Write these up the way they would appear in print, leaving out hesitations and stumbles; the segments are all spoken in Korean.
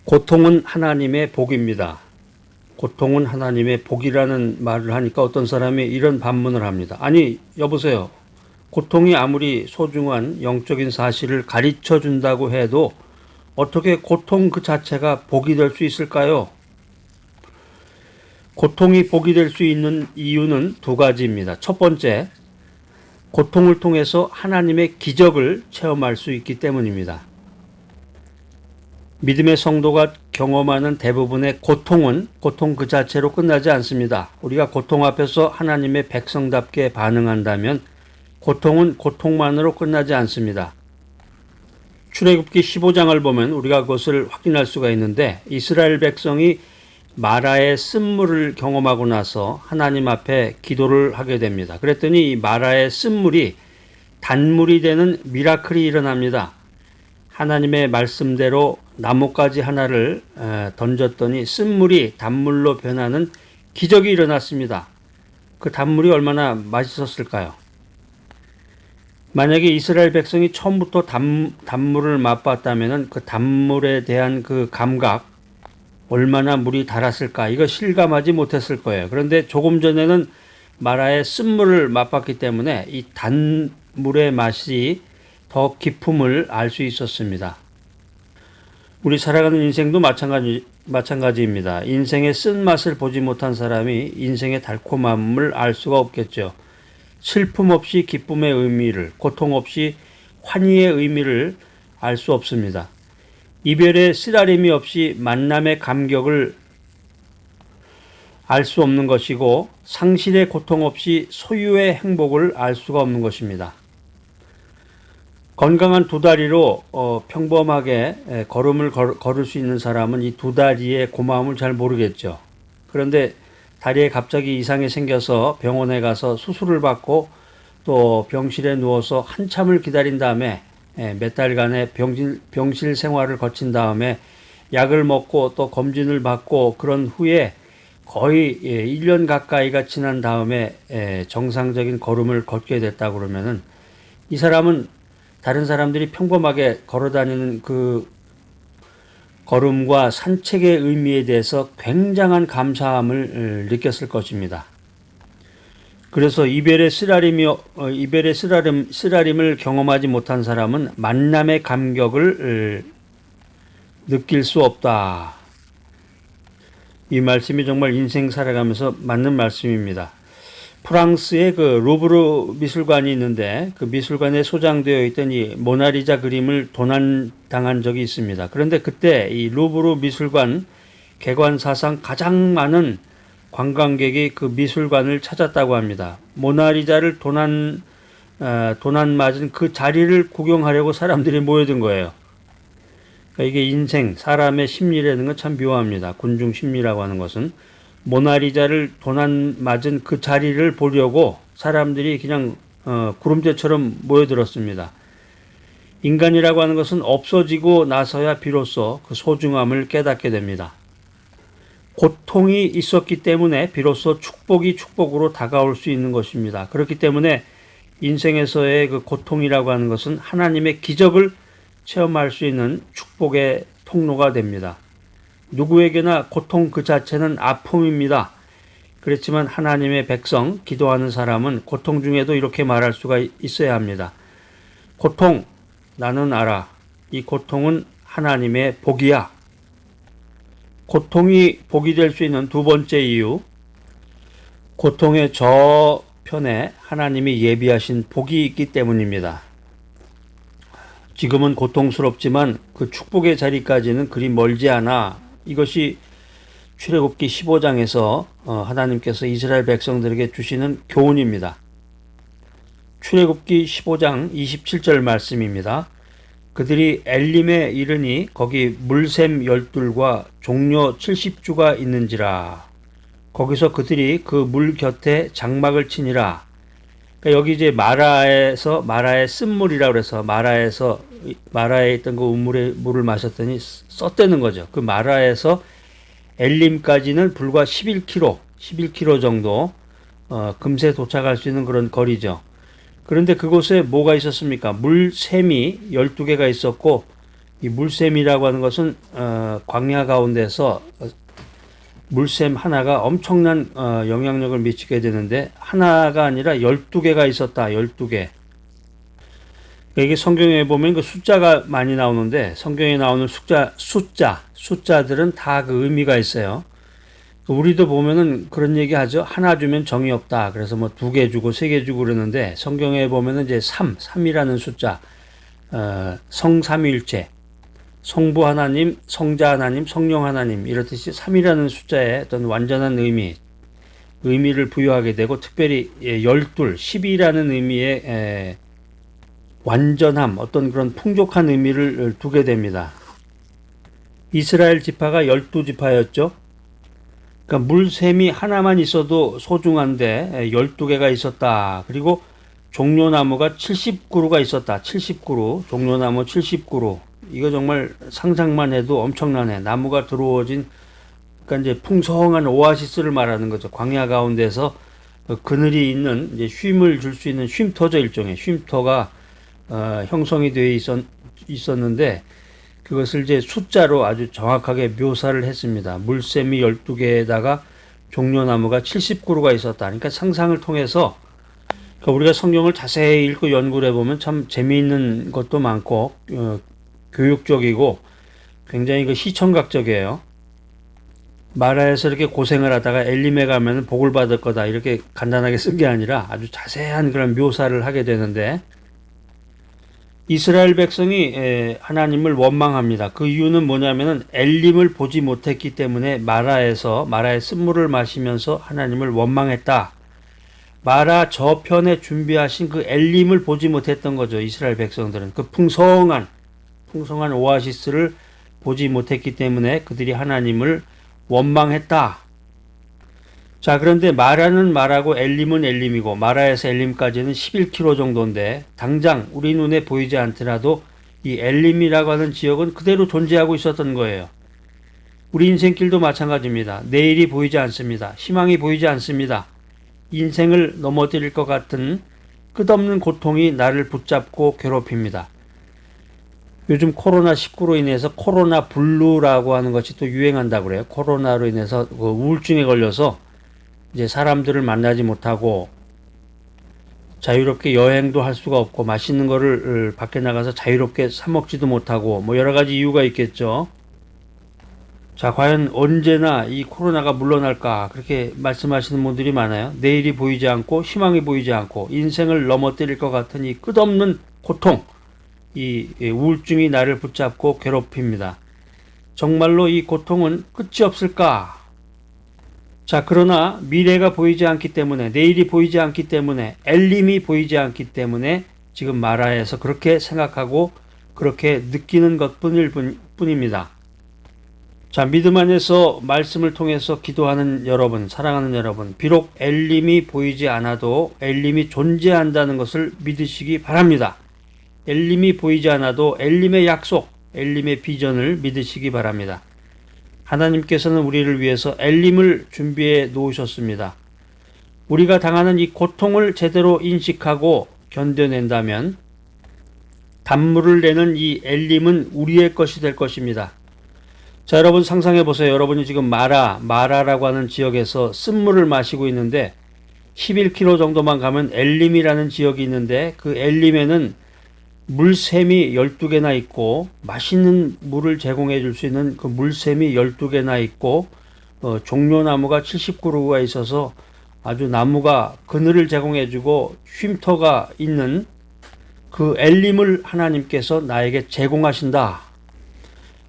고통은 하나님의 복입니다. 고통은 하나님의 복이라는 말을 하니까 어떤 사람이 이런 반문을 합니다. 아니, 여보세요. 고통이 아무리 소중한 영적인 사실을 가르쳐 준다고 해도 어떻게 고통 그 자체가 복이 될 수 있을까요? 고통이 복이 될 수 있는 이유는 두 가지입니다. 첫 번째, 고통을 통해서 하나님의 기적을 체험할 수 있기 때문입니다. 믿음의 성도가 경험하는 대부분의 고통은 고통 그 자체로 끝나지 않습니다. 우리가 고통 앞에서 하나님의 백성답게 반응한다면 고통은 고통만으로 끝나지 않습니다. 출애굽기 15장을 보면 우리가 그것을 확인할 수가 있는데, 이스라엘 백성이 마라의 쓴물을 경험하고 나서 하나님 앞에 기도를 하게 됩니다. 그랬더니 이 마라의 쓴물이 단물이 되는 미라클이 일어납니다. 하나님의 말씀대로 나뭇가지 하나를 던졌더니 쓴물이 단물로 변하는 기적이 일어났습니다. 그 단물이 얼마나 맛있었을까요? 만약에 이스라엘 백성이 처음부터 단물을 맛봤다면 그 단물에 대한 그 감각, 얼마나 물이 달았을까, 이거 실감하지 못했을 거예요. 그런데 조금 전에는 마라의 쓴물을 맛봤기 때문에 이 단물의 맛이 더 깊음을 알 수 있었습니다. 우리 살아가는 인생도 마찬가지입니다. 인생의 쓴맛을 보지 못한 사람이 인생의 달콤함을 알 수가 없겠죠. 슬픔 없이 기쁨의 의미를, 고통 없이 환희의 의미를 알 수 없습니다. 이별의 쓰라림이 없이 만남의 감격을 알 수 없는 것이고, 상실의 고통 없이 소유의 행복을 알 수가 없는 것입니다. 건강한 두 다리로 평범하게 걸음을 걸을 수 있는 사람은 이 두 다리의 고마움을 잘 모르겠죠. 그런데 다리에 갑자기 이상이 생겨서 병원에 가서 수술을 받고 또 병실에 누워서 한참을 기다린 다음에 몇 달간의 병실 생활을 거친 다음에 약을 먹고 또 검진을 받고 그런 후에 거의 1년 가까이가 지난 다음에 정상적인 걸음을 걷게 됐다고 그러면은, 이 사람은 다른 사람들이 평범하게 걸어다니는 그 걸음과 산책의 의미에 대해서 굉장한 감사함을 느꼈을 것입니다. 그래서 이별의 쓰라림을 경험하지 못한 사람은 만남의 감격을 느낄 수 없다. 이 말씀이 정말 인생 살아가면서 맞는 말씀입니다. 프랑스에 그 루브르 미술관이 있는데, 그 미술관에 소장되어 있던 이 모나리자 그림을 도난당한 적이 있습니다. 그런데 그때 이 루브르 미술관 개관 사상 가장 많은 관광객이 그 미술관을 찾았다고 합니다. 모나리자를 도난 맞은 그 자리를 구경하려고 사람들이 모여든 거예요. 그러니까 이게 인생, 사람의 심리라는 건 참 묘합니다. 군중 심리라고 하는 것은 모나리자를 도난 맞은 그 자리를 보려고 사람들이 그냥 구름대처럼 모여들었습니다. 인간이라고 하는 것은 없어지고 나서야 비로소 그 소중함을 깨닫게 됩니다. 고통이 있었기 때문에 비로소 축복이 축복으로 다가올 수 있는 것입니다. 그렇기 때문에 인생에서의 그 고통이라고 하는 것은 하나님의 기적을 체험할 수 있는 축복의 통로가 됩니다. 누구에게나 고통 그 자체는 아픔입니다. 그렇지만 하나님의 백성, 기도하는 사람은 고통 중에도 이렇게 말할 수가 있어야 합니다. 고통, 나는 알아. 이 고통은 하나님의 복이야. 고통이 복이 될 수 있는 두 번째 이유, 고통의 저편에 하나님이 예비하신 복이 있기 때문입니다. 지금은 고통스럽지만 그 축복의 자리까지는 그리 멀지 않아. 이것이 출애굽기 15장에서 하나님께서 이스라엘 백성들에게 주시는 교훈입니다. 출애굽기 15장 27절 말씀입니다. 그들이 엘림에 이르니 거기 물샘 12과 종려 70주가 있는지라. 거기서 그들이 그 물 곁에 장막을 치니라. 그러니까 여기 이제 마라의 쓴물이라고 그래서 마라에 있던 그 물을 마셨더니 썼다는 거죠. 그 마라에서 엘림까지는 불과 11km 정도 금세 도착할 수 있는 그런 거리죠. 그런데 그곳에 뭐가 있었습니까? 물샘이 12개가 있었고 이 물샘이라고 하는 것은 광야 가운데서 물샘 하나가 엄청난 영향력을 미치게 되는데, 하나가 아니라 12개가 있었다. 12개. 이게 성경에 보면 그 숫자가 많이 나오는데, 성경에 나오는 숫자들은 다 그 의미가 있어요. 우리도 보면은 그런 얘기 하죠. 하나 주면 정이 없다. 그래서 뭐 2개 주고 3개 주고 그러는데, 성경에 보면은 이제 3이라는 숫자, 성삼위일체, 성부 하나님, 성자 하나님, 성령 하나님, 이렇듯이 3이라는 숫자에 어떤 완전한 의미를 부여하게 되고, 특별히 12, 12라는 의미의 완전함, 어떤 그런 풍족한 의미를 두게 됩니다. 이스라엘 지파가 12지파였죠. 그러니까 물샘이 하나만 있어도 소중한데 12개가 있었다. 그리고 종려나무가 70그루가 있었다. 70그루, 종려나무 70그루. 이거 정말 상상만 해도 엄청나네. 나무가 들어오진, 그러니까 이제 풍성한 오아시스를 말하는 거죠. 광야 가운데서 그늘이 있는, 이제 쉼을 줄 수 있는 쉼터죠. 일종의 쉼터가 형성이 되어 있었는데, 그것을 이제 숫자로 아주 정확하게 묘사를 했습니다. 물샘이 12개에다가 종려나무가 70그루가 있었다. 그러니까 상상을 통해서, 그러니까 우리가 성경을 자세히 읽고 연구를 해보면 참 재미있는 것도 많고 교육적이고 굉장히 그 시청각적이에요. 마라에서 이렇게 고생을 하다가 엘림에 가면 복을 받을 거다, 이렇게 간단하게 쓴 게 아니라 아주 자세한 그런 묘사를 하게 되는데, 이스라엘 백성이 하나님을 원망합니다. 그 이유는 뭐냐면은 엘림을 보지 못했기 때문에 마라의 쓴물을 마시면서 하나님을 원망했다. 마라 저편에 준비하신 그 엘림을 보지 못했던 거죠. 이스라엘 백성들은 그 풍성한 오아시스를 보지 못했기 때문에 그들이 하나님을 원망했다. 자, 그런데 마라는 마라고 엘림은 엘림이고, 마라에서 엘림까지는 11km 정도인데, 당장 우리 눈에 보이지 않더라도 이 엘림이라고 하는 지역은 그대로 존재하고 있었던 거예요. 우리 인생길도 마찬가지입니다. 내일이 보이지 않습니다. 희망이 보이지 않습니다. 인생을 넘어뜨릴 것 같은 끝없는 고통이 나를 붙잡고 괴롭힙니다. 요즘 코로나19로 인해서 코로나 블루라고 하는 것이 또 유행한다고 그래요. 코로나로 인해서 그 우울증에 걸려서 이제 사람들을 만나지 못하고 자유롭게 여행도 할 수가 없고 맛있는 거를 밖에 나가서 자유롭게 사 먹지도 못하고 뭐 여러 가지 이유가 있겠죠. 자, 과연 언제나 이 코로나가 물러날까, 그렇게 말씀하시는 분들이 많아요. 내일이 보이지 않고 희망이 보이지 않고 인생을 넘어뜨릴 것 같은 이 끝없는 고통, 이 우울증이 나를 붙잡고 괴롭힙니다. 정말로 이 고통은 끝이 없을까? 자, 그러나 미래가 보이지 않기 때문에, 내일이 보이지 않기 때문에, 엘림이 보이지 않기 때문에 지금 마라에서 그렇게 생각하고 그렇게 느끼는 것뿐입니다. 자, 믿음 안에서 말씀을 통해서 기도하는 여러분, 사랑하는 여러분, 비록 엘림이 보이지 않아도 엘림이 존재한다는 것을 믿으시기 바랍니다. 엘림이 보이지 않아도 엘림의 약속, 엘림의 비전을 믿으시기 바랍니다. 하나님께서는 우리를 위해서 엘림을 준비해 놓으셨습니다. 우리가 당하는 이 고통을 제대로 인식하고 견뎌낸다면 단물을 내는 이 엘림은 우리의 것이 될 것입니다. 자, 여러분 상상해 보세요. 여러분이 지금 마라라고 하는 지역에서 쓴물을 마시고 있는데 11km 정도만 가면 엘림이라는 지역이 있는데, 그 엘림에는 물샘이 12개나 있고 맛있는 물을 제공해 줄 수 있는 그 물샘이 12개나 있고 종려나무가 70그루가 있어서 아주 나무가 그늘을 제공해 주고 쉼터가 있는 그 엘림을 하나님께서 나에게 제공하신다.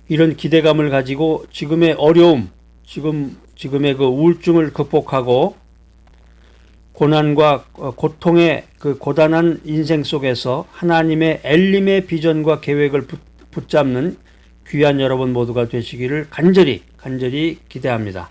이런 기대감을 가지고 지금의 어려움, 지금의 그 우울증을 극복하고 고난과 고통의 그 고단한 인생 속에서 하나님의 엘림의 비전과 계획을 붙잡는 귀한 여러분 모두가 되시기를 간절히 기대합니다.